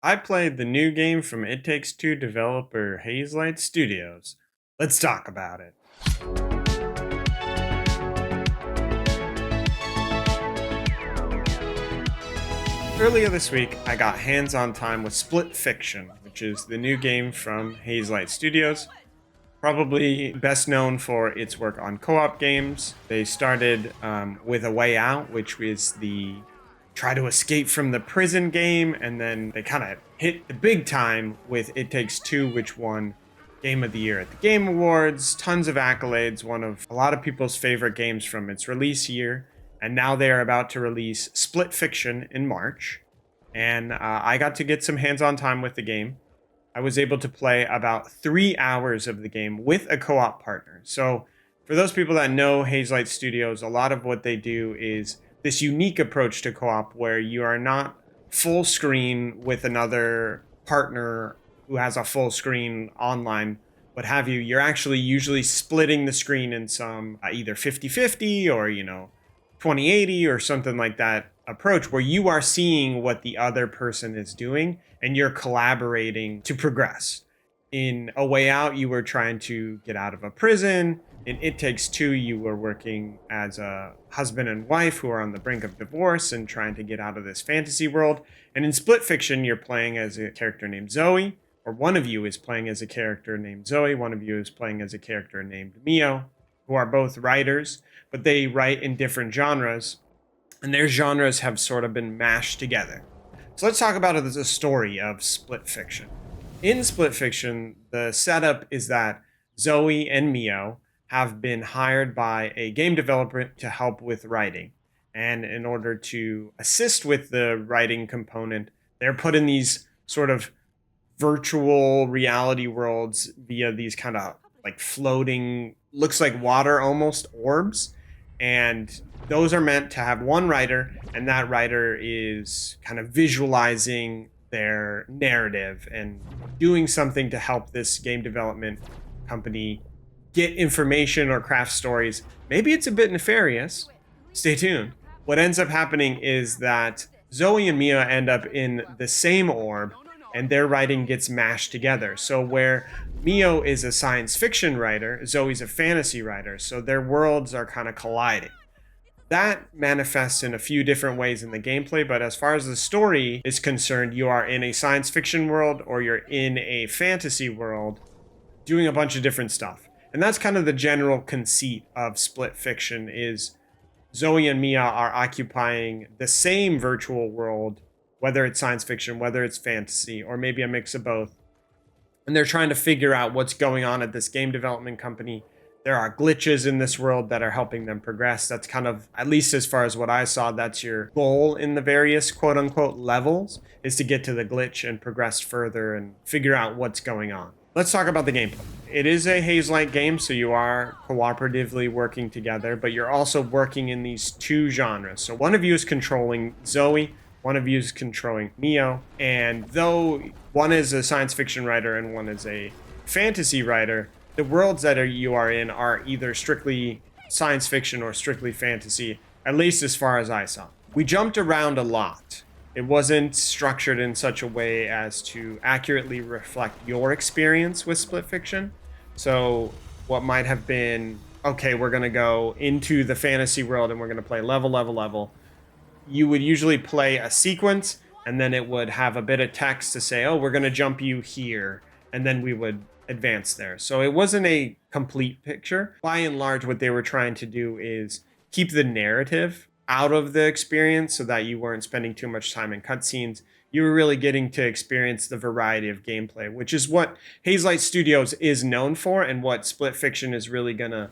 I played the new game from It Takes Two developer Hazelight Studios. Let's talk about it. Earlier this week, I got hands on time with Split Fiction, which is the new game from Hazelight Studios. Probably best known for its work on co op games. They started with A Way Out, which was the try to escape from the prison game, and then they kind of hit the big time with It Takes Two, which won Game of the Year at the Game Awards, tons of accolades, one of a lot of people's favorite games from its release year. And now they are about to release Split Fiction in March. And I got to get some hands on time with the game. I was able to play about 3 hours of the game with a co op partner. So, for those people that know Hazelight Studios, a lot of what they do is this unique approach to co op where you are not full screen with another partner who has a full screen online, what have you. You're actually usually splitting the screen in some either 50-50 or, 2080 or something like that approach where you are seeing what the other person is doing and you're collaborating to progress. In A Way Out, you were trying to get out of a prison. In It Takes Two, you were working as a husband and wife who are on the brink of divorce and trying to get out of this fantasy world. And in Split Fiction, you're playing as a character named Zoe, or one of you is playing as a character named Zoe, one of you is playing as a character named Mio, who are both writers, but they write in different genres, and their genres have sort of been mashed together. So let's talk about it as a story of Split Fiction. In Split Fiction, the setup is that Zoe and Mio have been hired by a game developer to help with writing. And in order to assist with the writing component, they're put in these sort of virtual reality worlds via these kind of like floating, looks like water almost, orbs. And those are meant to have one writer, and that writer is kind of visualizing their narrative and doing something to help this game development company get information or craft stories. Maybe it's a bit nefarious. Stay tuned. What ends up happening is that Zoe and Mia end up in the same orb and their writing gets mashed together. So where Mio is a science fiction writer, Zoe's a fantasy writer. So their worlds are kind of colliding. That manifests in a few different ways in the gameplay, but as far as the story is concerned, you are in a science fiction world or you're in a fantasy world doing a bunch of different stuff. And that's kind of the general conceit of Split Fiction is Zoe and Mia are occupying the same virtual world, whether it's science fiction, whether it's fantasy, or maybe a mix of both. And they're trying to figure out what's going on at this game development company. There are glitches in this world that are helping them progress. That's kind of, at least as far as what I saw, that's your goal in the various quote unquote levels, is to get to the glitch and progress further and figure out what's going on. Let's talk about the gameplay. It is a Hazelight game, so you are cooperatively working together, but you're also working in these two genres. So one of you is controlling Zoe, one of you is controlling Mio, and though one is a science fiction writer and one is a fantasy writer, the worlds that you are in are either strictly science fiction or strictly fantasy, at least as far as I saw. We jumped around a lot. It wasn't structured in such a way as to accurately reflect your experience with Split Fiction. So what might have been, okay, we're going to go into the fantasy world and we're going to play level. You would usually play a sequence and then it would have a bit of text to say, oh, we're going to jump you here. And then we would advance there. So it wasn't a complete picture. By and large, what they were trying to do is keep the narrative out of the experience so that you weren't spending too much time in cutscenes. You were really getting to experience the variety of gameplay, which is what Hazelight Studios is known for and what Split Fiction is really going to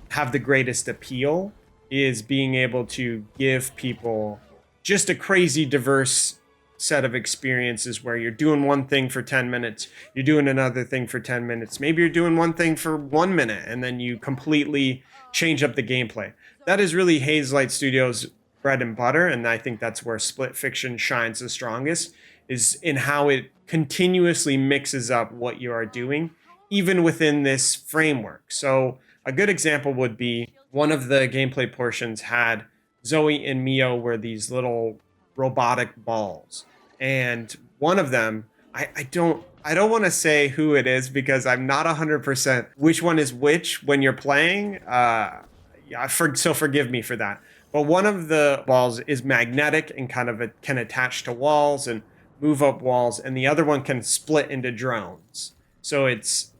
have the greatest appeal, is being able to give people just a crazy diverse set of experiences where you're doing one thing for 10 minutes, you're doing another thing for 10 minutes, maybe you're doing one thing for 1 minute, and then you completely change up the gameplay. That is really Hazelight Studios' bread and butter, and I think that's where Split Fiction shines the strongest, is in how it continuously mixes up what you are doing, even within this framework. So a good example would be one of the gameplay portions had Zoe and Mio were these little robotic balls. And one of them, I don't want to say who it is because I'm not 100% which one is which when you're playing. So forgive me for that. But one of the balls is magnetic and kind of can attach to walls and move up walls, and the other one can split into drones. So it's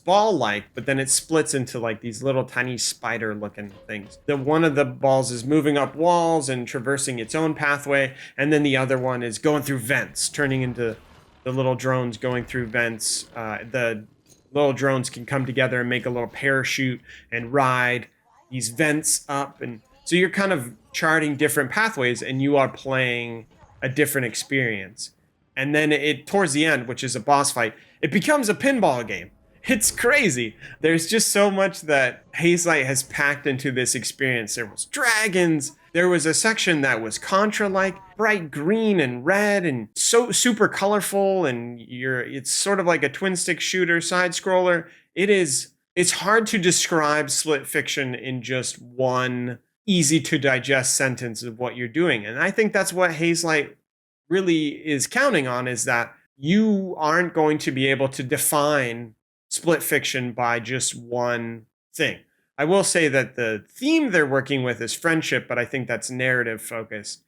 ball-like, but then it splits into like these little tiny spider-looking things. The one of the balls is moving up walls and traversing its own pathway, and then the other one is going through vents, turning into the little drones going through vents. The little drones can come together and make a little parachute and ride these vents up, and so you're kind of charting different pathways, and you are playing a different experience. And then it towards the end, which is a boss fight, it becomes a pinball game. It's crazy. There's just so much that Hazelight has packed into this experience. There was dragons. There was a section that was Contra-like, bright green and red and so super colorful, and it's sort of like a twin stick shooter side scroller. It's hard to describe Split Fiction in just one easy to digest sentence of what you're doing. And I think that's what Hazelight really is counting on, is that you aren't going to be able to define Split Fiction by just one thing. I will say that the theme they're working with is friendship, but I think that's narrative focused.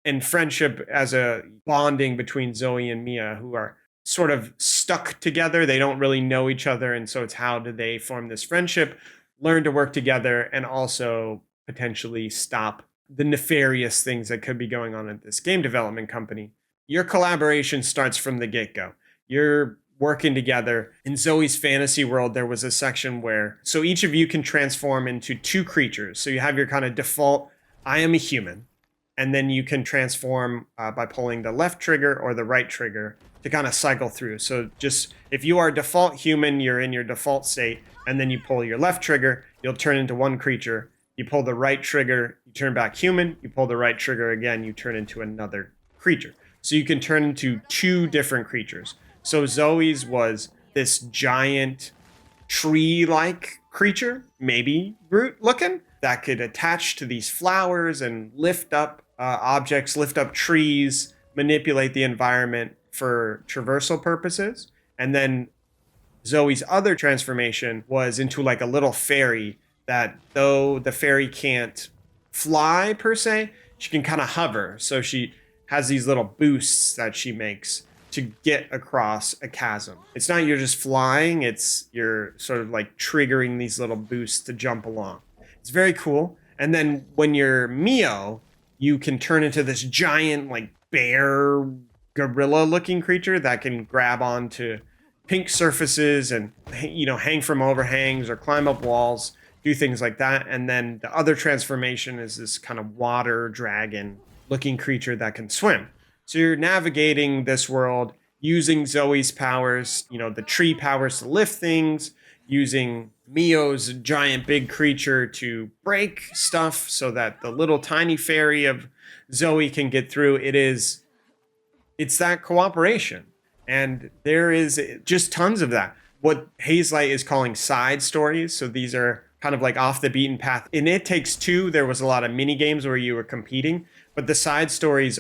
And friendship as a bonding between Zoe and Mia, who are sort of stuck together. They don't really know each other. And so it's how do they form this friendship, learn to work together, and also potentially stop the nefarious things that could be going on at this game development company. Your collaboration starts from the get-go. You're working together. In Zoe's fantasy world, there was a section where, so each of you can transform into two creatures. So you have your kind of default, I am a human. And then you can transform by pulling the left trigger or the right trigger to kind of cycle through. So just, if you are default human, you're in your default state, and then you pull your left trigger, you'll turn into one creature. You pull the right trigger, you turn back human. You pull the right trigger again, you turn into another creature. So you can turn into two different creatures. So Zoe's was this giant tree-like creature, maybe Groot looking, that could attach to these flowers and lift up objects, lift up trees, manipulate the environment for traversal purposes. And then Zoe's other transformation was into like a little fairy that, though the fairy can't fly per se, she can kind of hover. So she has these little boosts that she makes to get across a chasm. It's not you're just flying, it's you're sort of like triggering these little boosts to jump along. It's very cool. And then when you're Mio, you can turn into this giant like bear gorilla looking creature that can grab onto pink surfaces and, you know, hang from overhangs or climb up walls, do things like that. And then the other transformation is this kind of water dragon looking creature that can swim. So you're navigating this world using Zoe's powers, you know, the tree powers to lift things, using Mio's giant big creature to break stuff so that the little tiny fairy of Zoe can get through. It's that cooperation. And there is just tons of that. What Hazelight is calling side stories. So these are kind of like off the beaten path. In It Takes Two, there was a lot of mini games where you were competing, but the side stories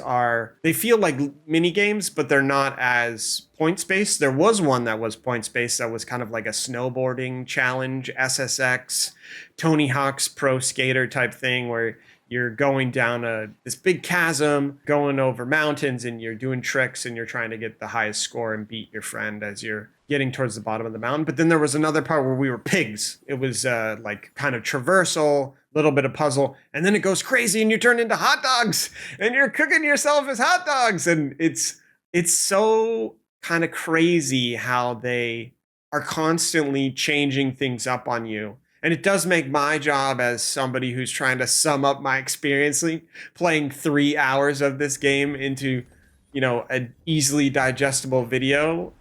they feel like mini games, but they're not as points based. There was one that was points based that was kind of like a snowboarding challenge, SSX, Tony Hawk's Pro Skater type thing, where you're going down this big chasm, going over mountains, and you're doing tricks and you're trying to get the highest score and beat your friend as you're getting towards the bottom of the mountain. But then there was another part where we were pigs. It was like kind of traversal, little bit of puzzle, and then it goes crazy and you turn into hot dogs and you're cooking yourself as hot dogs. And it's so kind of crazy how they are constantly changing things up on you. And it does make my job as somebody who's trying to sum up my experience playing 3 hours of this game into, you know, an easily digestible video.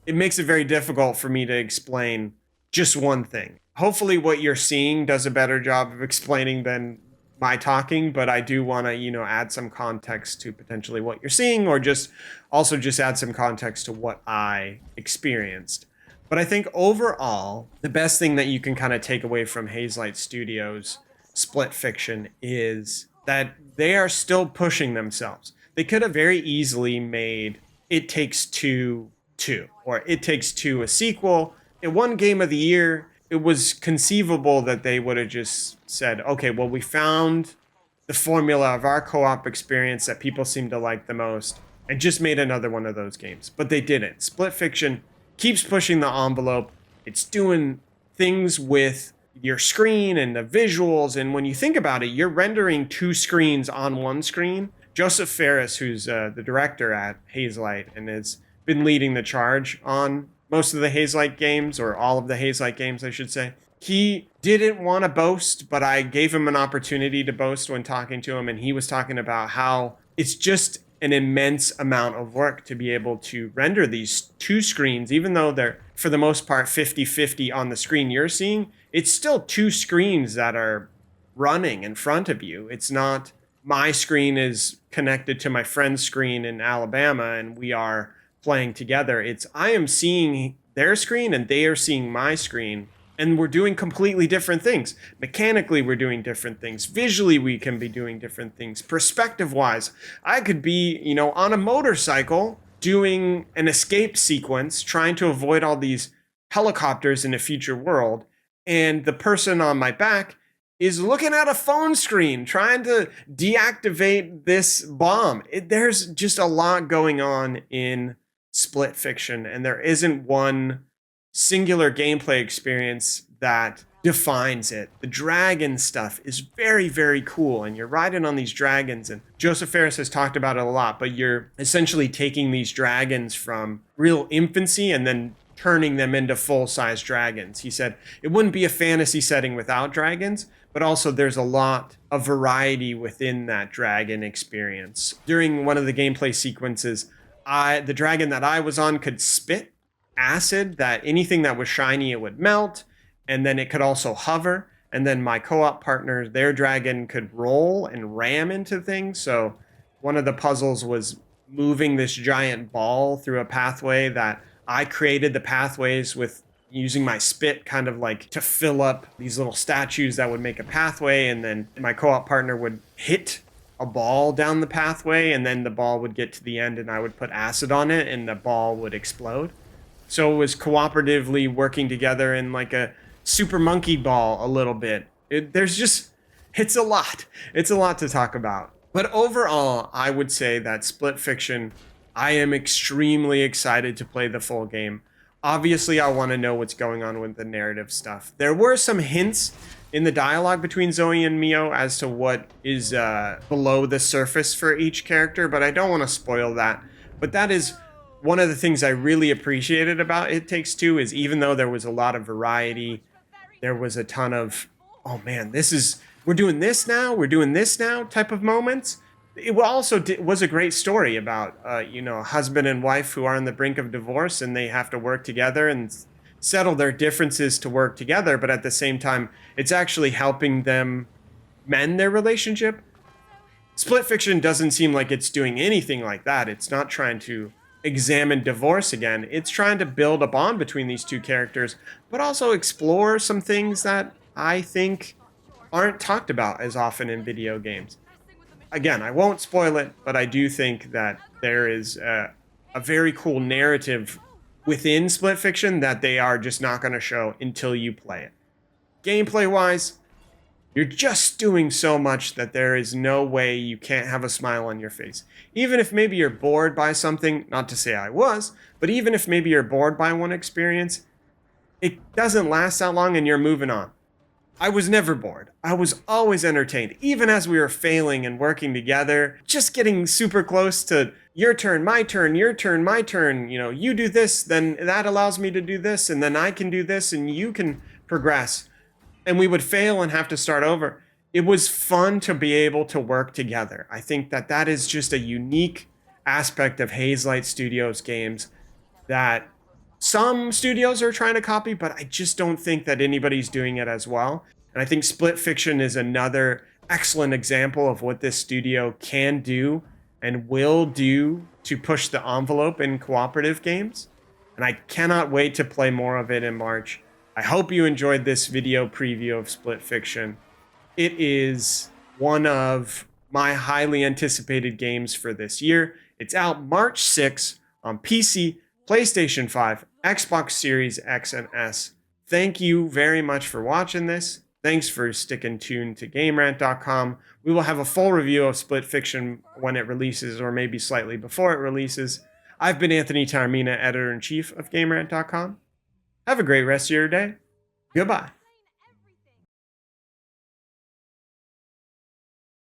It makes it very difficult for me to explain just one thing. Hopefully what you're seeing does a better job of explaining than my talking, but I do want to, you know, add some context to potentially what you're seeing, or just add some context to what I experienced. But I think overall, the best thing that you can kind of take away from Hazelight Studios' Split Fiction is that they are still pushing themselves. They could have very easily made It Takes Two 2 or It Takes Two a sequel. It won Game of the Year. It was conceivable that they would have just said, okay, well, we found the formula of our co-op experience that people seem to like the most and just made another one of those games. But they didn't. Split Fiction keeps pushing the envelope. It's doing things with your screen and the visuals. And when you think about it, you're rendering two screens on one screen. Joseph Ferris, who's the director at Hazelight and has been leading the charge on most of the Hazelight games, or all of the Hazelight games, I should say. He didn't want to boast, but I gave him an opportunity to boast when talking to him. And he was talking about how it's just an immense amount of work to be able to render these two screens, even though they're, for the most part, 50-50 on the screen you're seeing. It's still two screens that are running in front of you. It's not my screen is connected to my friend's screen in Alabama and we are playing together. It's I am seeing their screen and they are seeing my screen, and we're doing completely different things. Mechanically, we're doing different things. Visually, we can be doing different things. Perspective-wise, I could be, on a motorcycle doing an escape sequence, trying to avoid all these helicopters in a future world, and the person on my back is looking at a phone screen, trying to deactivate this bomb. There's just a lot going on in Split Fiction, and there isn't one singular gameplay experience that defines it. The dragon stuff is very, very cool, and you're riding on these dragons, and Joseph Ferris has talked about it a lot, but you're essentially taking these dragons from real infancy and then turning them into full-size dragons. He said it wouldn't be a fantasy setting without dragons, but also there's a lot of variety within that dragon experience. During one of the gameplay sequences, the dragon that I was on could spit acid, that anything that was shiny, it would melt, and then it could also hover. And then my co-op partner, their dragon could roll and ram into things. So one of the puzzles was moving this giant ball through a pathway that I created the pathways with using my spit kind of like to fill up these little statues that would make a pathway. And then my co-op partner would hit a ball down the pathway, and then the ball would get to the end and I would put acid on it and the ball would explode. So it was cooperatively working together in like a super monkey ball a little bit. It's a lot. It's a lot to talk about. But overall, I would say that Split Fiction, I am extremely excited to play the full game. Obviously, I want to know what's going on with the narrative stuff. There were some hints in the dialogue between Zoe and Mio as to what is below the surface for each character, but I don't want to spoil that. But that is one of the things I really appreciated about It Takes Two, is even though there was a lot of variety, there was a ton of, oh man, we're doing this now type of moments. It also was a great story about, a husband and wife who are on the brink of divorce and they have to work together and settle their differences to work together. But at the same time, it's actually helping them mend their relationship. Split Fiction doesn't seem like it's doing anything like that. It's not trying to examine divorce again. It's trying to build a bond between these two characters, but also explore some things that I think aren't talked about as often in video games. Again, I won't spoil it, but I do think that there is a very cool narrative within Split Fiction that they are just not going to show until you play it. Gameplay-wise, you're just doing so much that there is no way you can't have a smile on your face. Even if maybe you're bored by something, not to say I was, but even if maybe you're bored by one experience, it doesn't last that long and you're moving on. I was never bored. I was always entertained, even as we were failing and working together, just getting super close to your turn, my turn, your turn, my turn. You do this, then that allows me to do this, and then I can do this, and you can progress. And we would fail and have to start over. It was fun to be able to work together. I think that is just a unique aspect of Hazelight Studios games that some studios are trying to copy, but I just don't think that anybody's doing it as well. And I think Split Fiction is another excellent example of what this studio can do and will do to push the envelope in cooperative games. And I cannot wait to play more of it in March. I hope you enjoyed this video preview of Split Fiction. It is one of my highly anticipated games for this year. It's out March 6th on PC, PlayStation 5, Xbox Series X and S. Thank you very much for watching this. Thanks for sticking tuned to GameRant.com. We will have a full review of Split Fiction when it releases, or maybe slightly before it releases. I've been Anthony Taormina, Editor-in-Chief of GameRant.com. Have a great rest of your day. Goodbye.